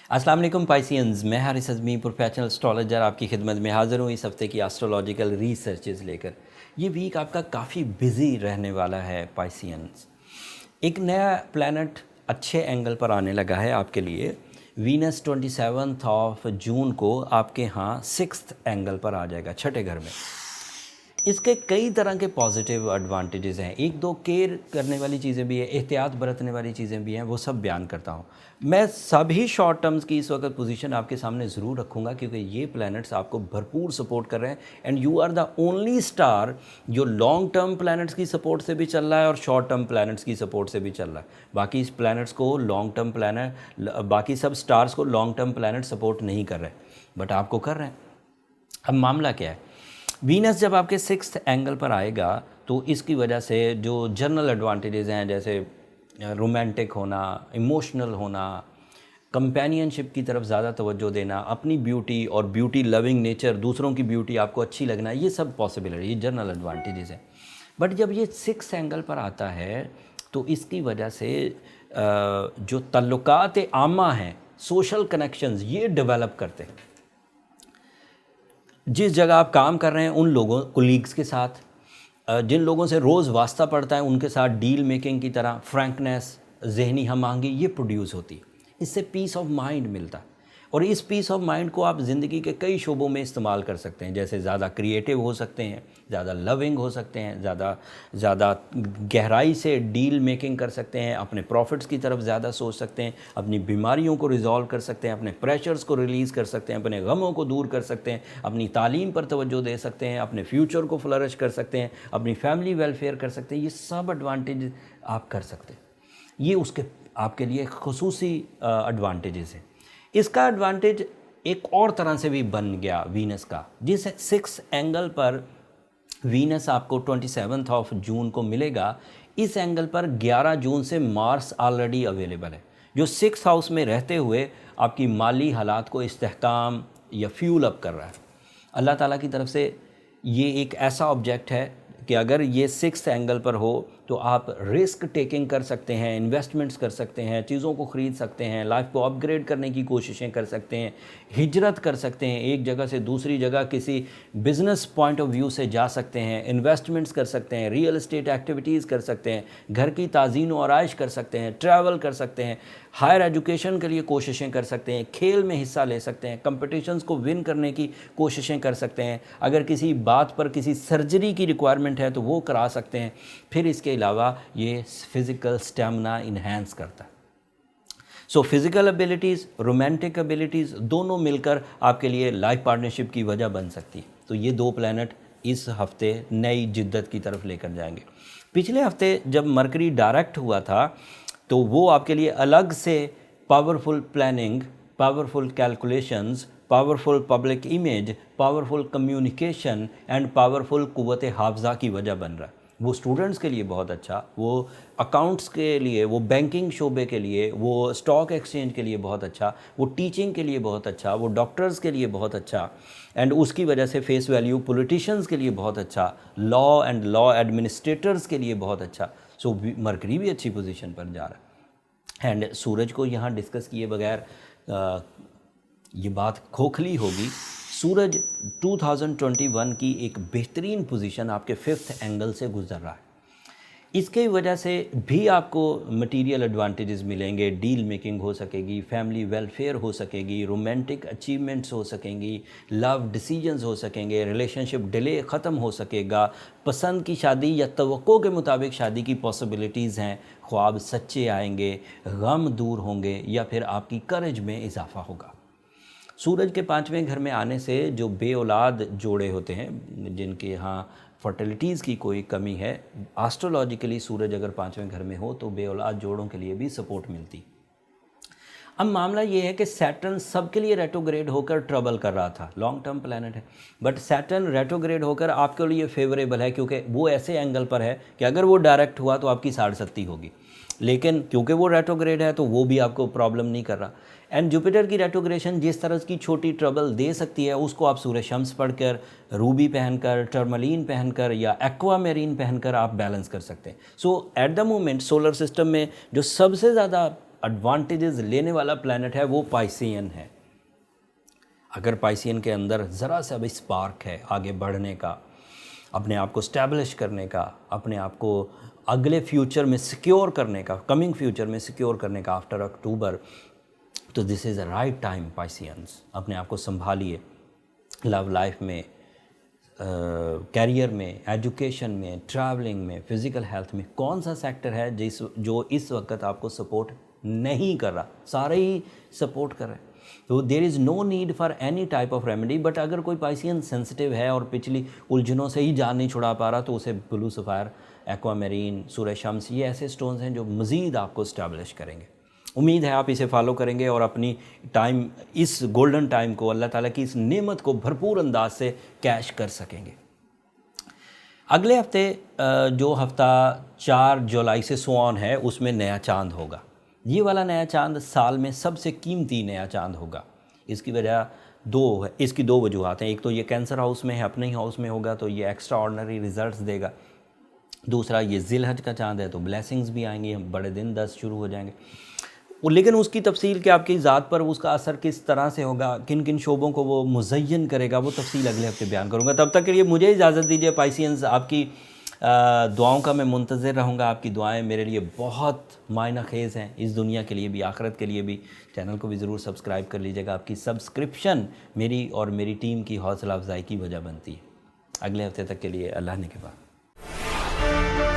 अस्सलाम वालेकुम पाइसियंस, मैं हारिस अज़मी प्रोफेशनल एस्ट्रोलॉजर आपकी खिदमत में हाज़िर हूँ इस हफ़्ते की एस्ट्रोलॉजिकल रिसर्चेज़ लेकर। ये वीक आपका काफ़ी बिज़ी रहने वाला है पाइसियंस। एक नया प्लैनेट अच्छे एंगल पर आने लगा है आपके लिए। वीनस 27 ऑफ जून को आपके यहाँ 6th एंगल पर आ जाएगा, छठे घर में। इसके कई तरह के पॉजिटिव एडवांटेजेस हैं, एक दो केयर करने वाली चीज़ें भी हैं, एहतियात बरतने वाली चीज़ें भी हैं, वो सब बयान करता हूँ। मैं सभी शॉर्ट टर्म्स की इस वक्त पोजीशन आपके सामने ज़रूर रखूँगा क्योंकि ये प्लैनेट्स आपको भरपूर सपोर्ट कर रहे हैं and you are the only star जो लॉन्ग टर्म प्लैनेट्स की सपोर्ट से भी चल रहा है और शॉर्ट टर्म प्लैनेट्स की सपोर्ट से भी चल रहा है। बाकी इस प्लैनेट्स को लॉन्ग टर्म प्लैनेट, बाकी सब स्टार्स को लॉन्ग टर्म प्लैनेट सपोर्ट नहीं कर रहे, बट आपको कर रहे हैं। अब मामला क्या है, वीनस जब आपके 6th एंगल पर आएगा तो इसकी वजह से जो जनरल एडवांटेजेस हैं, जैसे रोमांटिक होना, इमोशनल होना, कंपेनियनशिप की तरफ ज़्यादा तवज्जो देना, अपनी ब्यूटी और ब्यूटी लविंग नेचर, दूसरों की ब्यूटी आपको अच्छी लगना, ये सब पॉसिबल है, ये जनरल एडवांटेजेस हैं। बट जब ये 6th एंगल पर आता है तो इसकी वजह से जो तल्लुकात आमा हैं, सोशल कनेक्शंस, ये डेवलप करते हैं। जिस जगह आप काम कर रहे हैं उन लोगों कोलीग्स के साथ, जिन लोगों से रोज़ वास्ता पड़ता है उनके साथ डील मेकिंग की तरह फ्रैंकनेस, जहनी हम आहंगी ये प्रोड्यूस होती है। इससे पीस ऑफ माइंड मिलता है और इस पीस ऑफ माइंड को आप ज़िंदगी के कई शोबों में इस्तेमाल कर सकते हैं, जैसे ज़्यादा क्रिएटिव हो सकते हैं, ज़्यादा लविंग हो सकते हैं, ज़्यादा गहराई से डील मेकिंग कर सकते हैं, अपने प्रॉफिट्स की तरफ ज़्यादा सोच सकते हैं, अपनी बीमारियों को रिजॉल्व कर सकते हैं, अपने प्रेशर्स को रिलीज़ कर सकते हैं, अपने गमों को दूर कर सकते हैं, अपनी तालीम पर तवज्जो दे सकते हैं, अपने फ्यूचर को फ्लरिश कर सकते हैं, अपनी फैमिली वेलफेयर कर सकते हैं। ये सब एडवांटेज आप कर सकते हैं, ये उसके आपके लिए खुसूसी एडवांटेजेस हैं। इसका एडवांटेज एक और तरह से भी बन गया वीनस का, जिस 6th एंगल पर वीनस आपको 27 ऑफ जून को मिलेगा। इस एंगल पर 11 जून से मार्स ऑलरेडी अवेलेबल है, जो 6th हाउस में रहते हुए आपकी माली हालात को इस्तेहकाम या फ्यूल अप कर रहा है। अल्लाह ताला की तरफ से ये एक ऐसा ऑब्जेक्ट है कि अगर ये 6th एंगल पर हो तो आप रिस्क टेकिंग कर सकते हैं, इन्वेस्टमेंट्स कर सकते हैं, चीज़ों को ख़रीद सकते हैं, लाइफ को अपग्रेड करने की कोशिशें कर सकते हैं, हिजरत कर सकते हैं, एक जगह से दूसरी जगह किसी बिज़नेस पॉइंट ऑफ व्यू से जा सकते हैं, इन्वेस्टमेंट्स कर सकते हैं, रियल एस्टेट एक्टिविटीज़ कर सकते हैं, घर की ताज़ीन व आराइश कर सकते हैं, ट्रैवल कर सकते हैं, हायर एजुकेशन के लिए कोशिशें कर सकते हैं, खेल में हिस्सा ले सकते हैं, कंपटीशंस को विन करने की कोशिशें कर सकते हैं, अगर किसी बात पर किसी सर्जरी की रिक्वायरमेंट है तो वो करा सकते हैं। फिर इसके अलावा ये फिज़िकल स्टेमिना इन्हेंस करता है। So physical abilities, romantic abilities दोनों मिलकर आपके लिए लाइफ पार्टनरशिप की वजह बन सकती है। तो ये दो प्लैनेट इस हफ्ते नई जिद्दत की तरफ लेकर जाएंगे। पिछले हफ्ते जब मरकरी डायरेक्ट हुआ था तो वो आपके लिए अलग से powerful planning, powerful calculations, powerful public image, powerful communication and powerful कुव्वत हाफ़ज़ा की वजह बन रहा है। वो स्टूडेंट्स के लिए बहुत अच्छा, वो अकाउंट्स के लिए, वो बैंकिंग शोबे के लिए, वो स्टॉक एक्सचेंज के लिए बहुत अच्छा, वो टीचिंग के लिए बहुत अच्छा, वो डॉक्टर्स के लिए बहुत अच्छा एंड उसकी वजह से फेस वैल्यू पॉलिटिशियंस के लिए बहुत अच्छा, लॉ एंड लॉ एडमिनिस्ट्रेटर्स के लिए बहुत अच्छा। सो मरकरी भी अच्छी पोजीशन पर जा रहा है एंड सूरज को यहाँ डिस्कस किए बगैर ये बात खोखली होगी। सूरज 2021 की एक बेहतरीन पोजीशन आपके 5th एंगल से गुजर रहा है। इसके वजह से भी आपको मटेरियल एडवांटेजेस मिलेंगे, डील मेकिंग हो सकेगी, फैमिली वेलफेयर हो सकेगी, रोमांटिक अचीवमेंट्स हो सकेंगी, लव डिसीजंस हो सकेंगे, रिलेशनशिप डिले ख़त्म हो सकेगा, पसंद की शादी या तवक्को के मुताबिक शादी की पॉसिबिलिटीज़ हैं, ख्वाब सच्चे आएंगे, गम दूर होंगे या फिर आपकी करेज में इजाफा होगा। सूरज के 5वें घर में आने से जो बे औलाद जोड़े होते हैं, जिनके यहाँ फर्टिलिटीज़ की कोई कमी है, एस्ट्रोलॉजिकली सूरज अगर 5वें घर में हो तो बे औलाद जोड़ों के लिए भी सपोर्ट मिलती। अब मामला ये है कि सैटर्न सबके लिए रेट्रोग्रेड होकर ट्रबल कर रहा था, लॉन्ग टर्म प्लैनेट है, बट सैटर्न रेट्रोग्रेड होकर आपके लिए फेवरेबल है क्योंकि वो ऐसे एंगल पर है कि अगर वो डायरेक्ट हुआ तो आपकी 60 होगी, लेकिन क्योंकि वो रेट्रोग्रेड है तो वो भी आपको प्रॉब्लम नहीं कर रहा। एंड जुपिटर की रेट्रोग्रेशन जिस तरह की छोटी ट्रबल दे सकती है उसको आप सूर्य शम्स पढ़कर, रूबी पहनकर, टर्मलीन पहनकर या एक्वामेरीन पहनकर आप बैलेंस कर सकते हैं। So at the moment solar system में जो सबसे ज़्यादा ایڈوانٹیجز لینے والا پلانٹ ہے وہ پائسین ہے. اگر پائسین کے اندر ذرا سا بھی اسپارک ہے آگے بڑھنے کا، اپنے آپ کو اسٹیبلش کرنے کا، اپنے آپ کو اگلے فیوچر میں سیکیور کرنے کا، کمنگ فیوچر میں سیکیور کرنے کا آفٹر اکتوبر، تو دس از اے رائٹ ٹائم پائسینس. اپنے آپ کو سنبھالیے، لو لائف میں، کیریئر میں، ایجوکیشن میں، ٹریولنگ میں، فزیکل ہیلتھ میں کون سا سیکٹر ہے جو اس وقت آپ کو سپورٹ نہیں کر رہا؟ سارے ہی سپورٹ کر رہے ہیں. تو there is no need for any type of remedy. But اگر کوئی پائسین سینسٹیو ہے اور پچھلی الجھنوں سے ہی جان نہیں چھڑا پا رہا تو اسے بلو سفائر، ایکوا میرین، سورہ شمس، یہ ایسے سٹونز ہیں جو مزید آپ کو اسٹیبلش کریں گے. امید ہے آپ اسے فالو کریں گے اور اپنی ٹائم، اس گولڈن ٹائم کو، اللہ تعالیٰ کی اس نعمت کو بھرپور انداز سے کیش کر سکیں گے. اگلے ہفتے جو ہفتہ 4 جولائی سے سوان ہے، اس میں نیا چاند ہوگا. یہ والا نیا چاند سال میں سب سے قیمتی نیا چاند ہوگا. اس کی وجہ اس کی دو وجوہات ہیں. ایک تو یہ کینسر ہاؤس میں ہے، اپنے ہی ہاؤس میں ہوگا تو یہ ایکسٹرا آرڈنری ریزلٹس دے گا. دوسرا یہ ذی الحج کا چاند ہے تو بلیسنگز بھی آئیں گی، بڑے دن 10 شروع ہو جائیں گے. لیکن اس کی تفصیل کہ آپ کی ذات پر اس کا اثر کس طرح سے ہوگا، کن کن شعبوں کو وہ مزین کرے گا، وہ تفصیل اگلے ہفتے بیان کروں گا. تب تک کے لیے مجھے اجازت دیجیے پائسینز. آپ کی دعاؤں کا میں منتظر رہوں گا. آپ کی دعائیں میرے لیے بہت معنی خیز ہیں، اس دنیا کے لیے بھی، آخرت کے لیے بھی. چینل کو بھی ضرور سبسکرائب کر لیجیے گا. آپ کی سبسکرپشن میری اور میری ٹیم کی حوصلہ افزائی کی وجہ بنتی ہے. اگلے ہفتے تک کے لیے اللہ نے کے بعد.